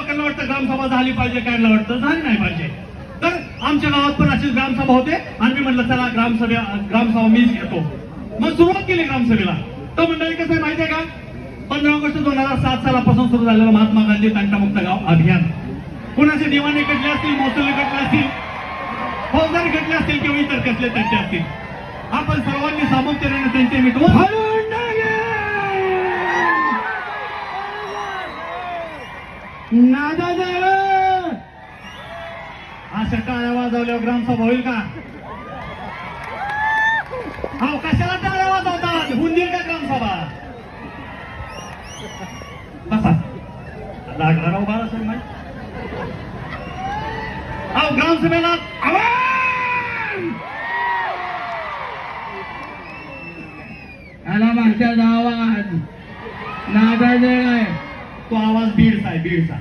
लोकांना वाटतं ग्रामसभा झाली पाहिजे, काय वाटतं झाली नाही पाहिजे. तर आमच्या गावात पण अशीच ग्रामसभा होते आणि मी म्हटलं चला ग्रामसभा मीच घेतो. मग सुरुवात केली ग्रामसभेला. तर मंडळी कसं आहे माहितीये का, 15 ऑगस्ट 2007 सालापासून सुरू झालेलं महात्मा गांधी तंटामुक्त गाव अभियान. कुणाचे दिवाणे कटले असतील, महसूल कटले असतील, फौजदारी कटले असतील किंवा इतर कसले तंटे असतील, आपण सर्वांनी सामोपचाराने त्यांचे मिटवून अशा टाळ्या वाजवल्यावर ग्रामसभा होईल का? अहो कशाला टाळ्या वाजवतात? होऊन देईल का ग्रामसभा? बसा लागणार अहो बाळासाहेब माहिती. अहो ग्रामसभेला आला मागच्या आवाज नागाजळ आहे. तो आवाज बीडचा आहे, बीडचा.